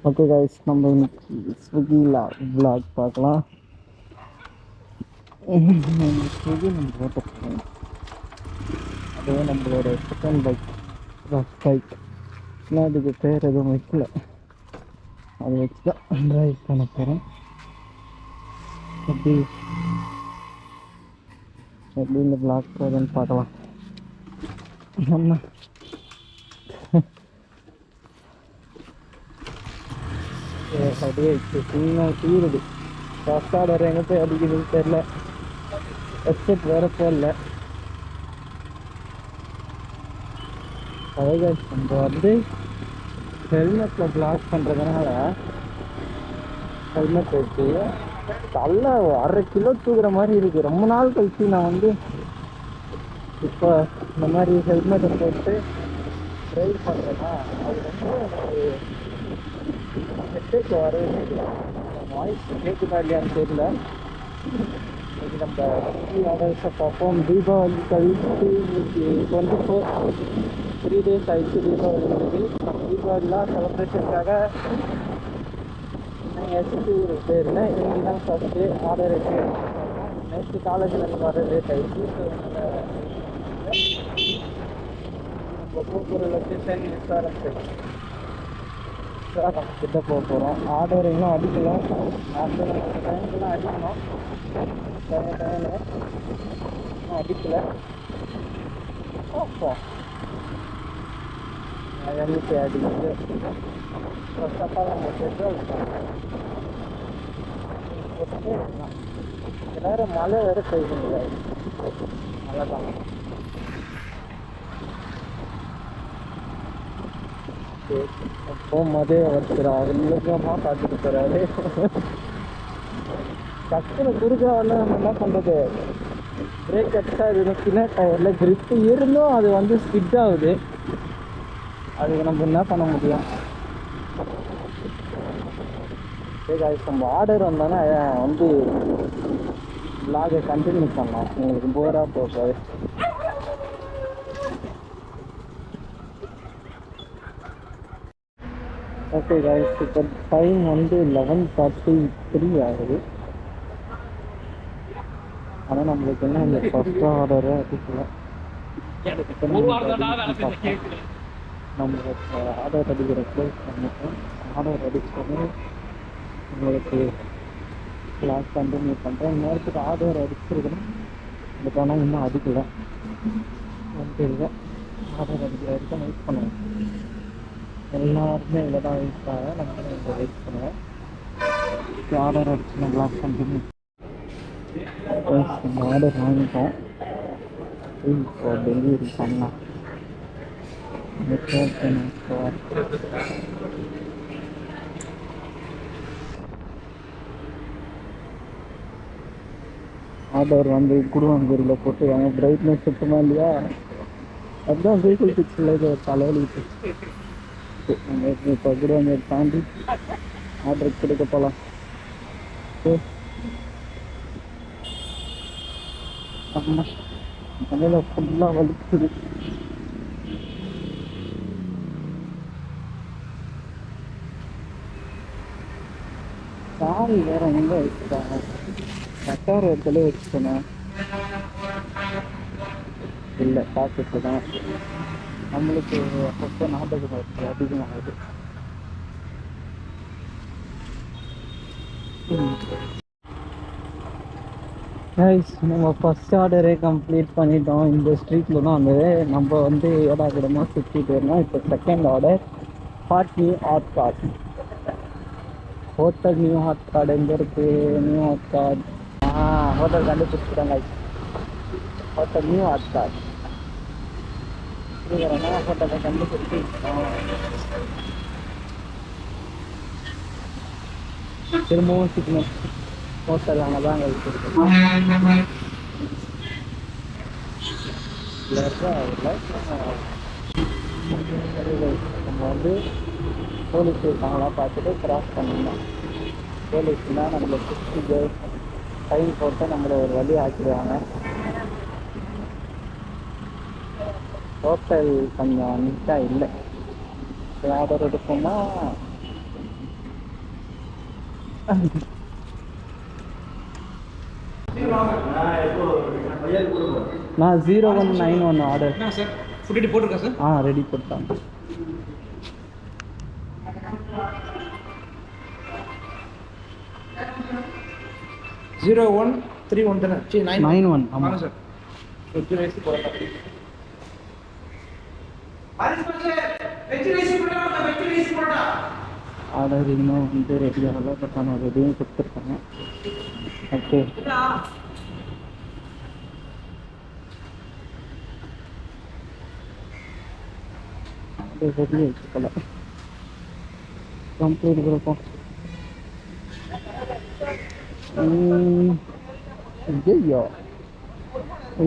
Okay guys, நம்ம இன்னைக்கு ஸ்விக்கியில் vlog பார்க்கலாம். ஸ்விக்கி நம்ம ஓட்ட போகிறோம். அதுவே நம்மளோட செகண்ட் பைக், ரஃப் பைக். ஆனால் அதுக்கு பேர் எதுவும் வைக்கல, அதை வச்சு தான் ட்ரைவ் பண்ண போகிறோம். எப்படி எப்படி இந்த vlog போகுதுன்னு பார்க்கலாம். நம்ம அப்படியே சின்ன தீருது. ஃபர்ஸ்ட் ஆர்டர் எங்கே போய் அடிக்கிறது தெரில. ஹெட்செட் வேறு போடல. அதாவது நம்ம வந்து ஹெல்மெட்டில் பிளாக் பண்ணுறதுனால ஹெல்மெட் வச்சு நல்ல 1/2 கிலோ தூக்குற மாதிரி இருக்குது. ரொம்ப நாள் கழிச்சு நான் வந்து இப்போ இந்த மாதிரி ஹெல்மெட்டை போட்டு ட்ரைவ் பண்ணுறேன்னா அது ரொம்ப ஹெட்செட் வரவே வாய்ஸ் கேட்குதா இல்லையான்னு தெரியல. இன்னைக்கு நம்ம ஆர்டர்ஸை பார்ப்போம். தீபாவளி கழிச்சு இன்னைக்கு 24 3 days ஆயிடுச்சு தீபாவளி இன்னைக்கு. நம்ம தீபாவளிலாம் செலிப்ரேஷனுக்காக எஸ்டி ஒரு பேரில் இன்னைக்கு தான் ஃபஸ்ட்டு ஆர்டர் எடுத்து நெக்ஸ்ட்டு காலேஜில் இருந்து வர லேட் ஆகிடுச்சு. ஸோ நம்ம போகிற லொக்கேஷன் எஸ்ஆர்எம் கிட்ட போக போகிறோம். ஆர்டர் இன்னும் அடிக்கலாம். டைம்லாம் அடிக்கணும். டைமில் அடிக்கலை. பார்ப்போம் எண்ணிக்கை அடிக்குது. ஃபர்ஸ்ட் ஆஃப் ஆல் நம்ம பெட்ரோல் போட்டு எல்லாரும் மழை வேறு பெய்யுங்க. மழை தான். போகும்போதே ஒருத்தர் அவர் மிருகமாக பார்த்துட்டு போகிறாரு. டக்குனு குறுக்க வந்து நம்ம என்ன பண்ணுறது, பிரேக் அடிச்சா இது சின்ன டயரில் கிரிப்பு இருந்தும் அது வந்து ஸ்கிட் ஆகுது. அதுக்கு நம்ம என்ன பண்ண முடியும்? நம்ம ஆர்டர் வந்தோன்னா வந்து vlog கண்டினியூ பண்ணலாம். உங்களுக்கு போராக போகாது. ஓகே கைஸ், இப்போ டைம் வந்து 11:43 ஆகுது. ஆனால் நம்மளுக்கு என்ன இந்த ஃபஸ்ட் ஆர்டரை அடிக்கல. நம்ம ஆர்டர் அடிக்கிற ப்ளேஸ் பண்ணிட்டோம். ஆர்டர் அடிச்சோன்னே உங்களுக்கு கிளாஸ் கண்டினியூ பண்ணுறேன். நேரத்துக்கு ஆர்டர் அடிச்சிருக்கணும். பட் ஆனால் இன்னும் அடிக்கலை. வந்து இல்லை, ஆர்டர் அடிக்கிற வரைக்கும் வெயிட் பண்ணுவோம். எல்லாருமே இதில் தான் வெயிட் பண்ணுவேன். நம்மளும் இங்கே வெயிட் பண்ணுவேன். ஆர்டர் அடிச்சு நான் கிளாஸ் கண்டினியூ. நம்ம ஆர்டர் வாங்கிட்டோம். இப்போ டெலிவரி பண்ணலாம். ஆர்டர் வந்து குடுவாங்கூரில் போட்டு வாங்க. பிரைட்னஸ் சுத்தமா இல்லையா? அதுதான் கூகுள் பிக்சரில் இது தலைவலிட்டு. இப்போ குடுவாங்கூர் தாண்டி ஆர்டர் கொடுக்க போகலாம். ஆமாம், தலையில் ஃபுல்லாக வலிக்குது. சாரி வேற எங்கே வச்சுட்டாங்க? கட்டார இடத்துல வச்சுட்டேன். இல்லை, பாக்கெட்டு தான். நம்மளுக்கு அப்பப்போ ஞாபகம் அதிகமாகுது. நம்ம ஃபஸ்ட் ஆர்டரே கம்ப்ளீட் பண்ணிட்டோம். இந்த ஸ்ட்ரீட்டில் தான் வந்து நம்ம வந்து ஏடாகிடமாக சுற்றிட்டு வரணும். இப்போ second order hot new hot card. Hotel new hot card எங்கே இருக்குது? நியூ ஹாட் கார்டு ஹோட்டல் கண்டுபிடிச்சிட்டாங்க. ஹோட்டல் நியூ ஹாட் கார்டு ஹோட்டலை கண்டுபிடிச்சிட்டோம். திரும்பவும் சிக்னல் ஹோட்டல் அங்கே தான் இருக்குது. நம்ம வந்து போலீஸ் இருக்காங்களாம் பார்த்துட்டு கிராஸ் பண்ணிடலாம். போலீஸ்னா நம்மளை சுற்றி ஃபைன் போட்டு நம்மளை ஒரு வழி ஆக்கிடுவாங்க. ஹோட்டல் கொஞ்சம் நீட்டாக இல்லை. ஆர்டர் எடுப்போம்னா நான் 0191 ஆர்டர். என்ன சார் ஃபுட் ரெடி போட்டிருக்கா சார்? ரெடி போட்டாங்க. ஜீரோ 131 தானே? சரி 91 ஆமாம் சார். வெஜ் ரைஸ் போட்டா. ஆர்டர் இன்னும் வந்து ரெடி ஆகலை, பட் ஆனால் ரெடியும் கொடுத்துருக்காங்க. ஓகே, ரெடி ஆகிடுச்சுக்கல கம்ப்ளீட் கொடுப்போம். ஐயோ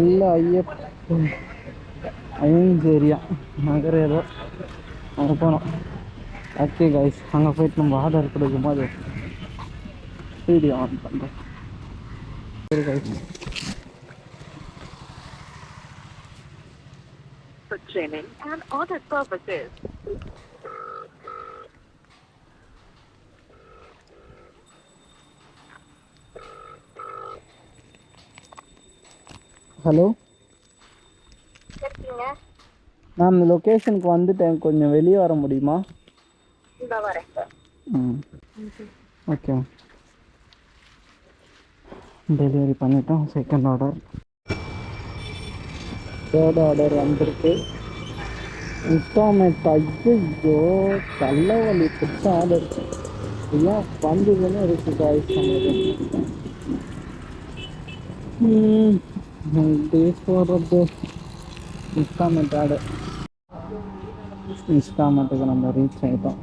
இல்லை ஐயஞ்சேரியா நகர் ஏதோ அங்கே போனோம். ஓகே கைஸ், அங்கே போயிட்டு நம்ம ஆர்டர் கொடுக்கும்போது வீடியோ ஆன் பண்ணுறோம். சரி guys. For training and audit purposes. Hello இருக்கீங்க? நான் இந்த லொக்கேஷனுக்கு வந்துட்டேன், கொஞ்சம் வெளியே வர முடியுமா? இந்த வரேன் சார். ஓகே, டெலிவரி பண்ணிட்டோம். செகண்ட் ஆர்டர், தேர்ட் ஆர்டர் வந்திருக்கு. இன்ஸ்டால்மெண்ட். ஐயோ தலைவலி பிடிச்ச ஆர்டர் ஏன் வந்ததுன்னு இருக்கு காய்ஸ். போடுறது இன்ஸ்டால்மெண்ட் ஆர்டர். இன்ஸ்டால்மெண்ட்டுக்கு நம்ம ரீச் ஆகிட்டோம்.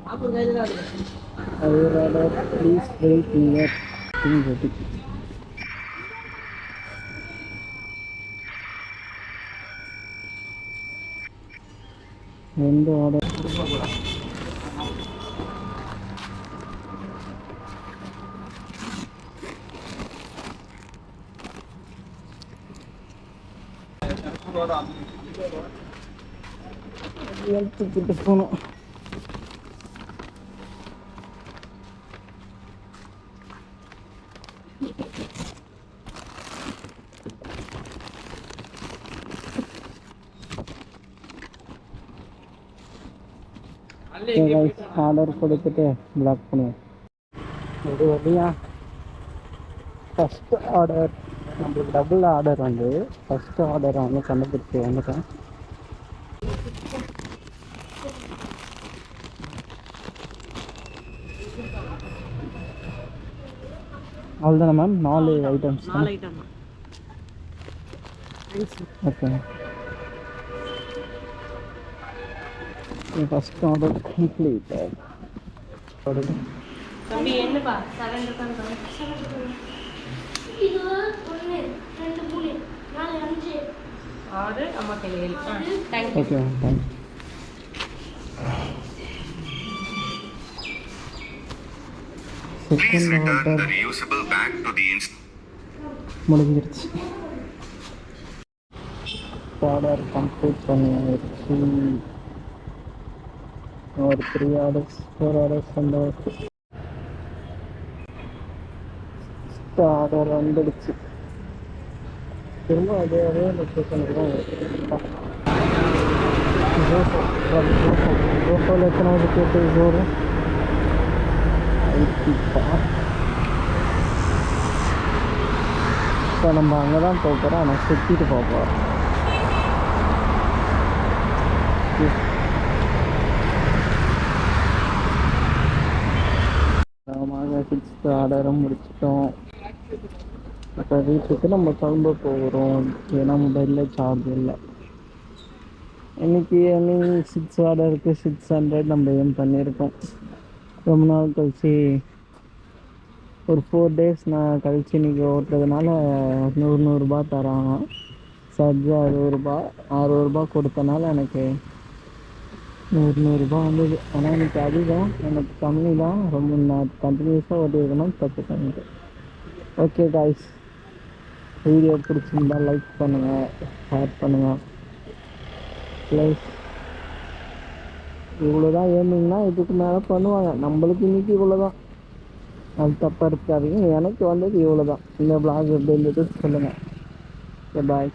Order please wait near ready. ரெண்டு ஆர்டர். எடுத்துக்கிட்டு போகணும். ஆர்டர் கொடுத்துட்டு பிளாக் பண்ணுவோம். ஒரு வழியா ஃபஸ்ட்டு ஆர்டர் நம்மளுக்கு டபுள் ஆர்டர் வந்து ஃபஸ்ட்டு ஆர்டரை வந்து கண்டுபிடிச்சி வந்துட்டேன். அவ்வளோதானே ma'am? 4 items. 4 item. Okay, first order complete. தம்பி என்னப்பா 7 இருக்கான்னு இது 1 2 3 4 5 6 அம்மா கையில். Thank you. Okay thanks. Second order முடிஞ்சிருச்சு. ஆர்டர் கம்ப்ளீட் பண்ணியாச்சு. ஒரு 3 ஆர்டர்ஸ் 4 ஆர்டர்ஸ் வந்தாச்சு. ஆர்டர் வந்துடுச்சு. திரும்ப அதே லொக்கேஷனுக்கு தான் ஜோஃபோவில் எத்தனாவது கேட்டு ஜோரு இப்போ நம்ம அங்கே தான் போகிறோம். ஆனால் சுற்றிட்டு போகிறோம். ஆமாங்க, 6th ஆர்டரும் முடிச்சிட்டோம். இப்போ வீட்டுக்கு நம்ம கிளம்ப போகிறோம். ஏன்னா மொபைலில் சார்ஜ் இல்லை. இன்றைக்கி 6 ஆர்டருக்கு 600 நம்ம ஏன் பண்ணியிருக்கோம். ரொம்ப நாள் கழிச்சு, ஒரு 4 days நான் கழிச்சு இன்றைக்கி ஓட்டுறதுனால 100 தராங்க. சார்ஜ் 60 ரூபா கொடுத்தனால எனக்கு 100 வந்தது. ஆனால் எனக்கு அதிகம், எனக்கு கம்மி தான். ரொம்ப நான் கண்டினியூஸாக ஓட்டிருக்கணும், தப்பு பண்ணிட்டு. ஓகே காய்ஸ், வீடியோ பிடிச்சிருந்தா லைக் பண்ணுங்கள், ஷேர் பண்ணுங்கள். ப்ளஸ் இவ்வளோ தான் ஏர்னிங்னா இதுக்கு மேலே பண்ணுவாங்க. நம்மளுக்கு இன்றைக்கி இவ்வளோ தான். அது தப்பாக இருக்காதீங்க. எனக்கு வந்தது இவ்வளோ தான். இந்த vlog எப்படி இருந்தது சொல்லுங்கள். பாய்.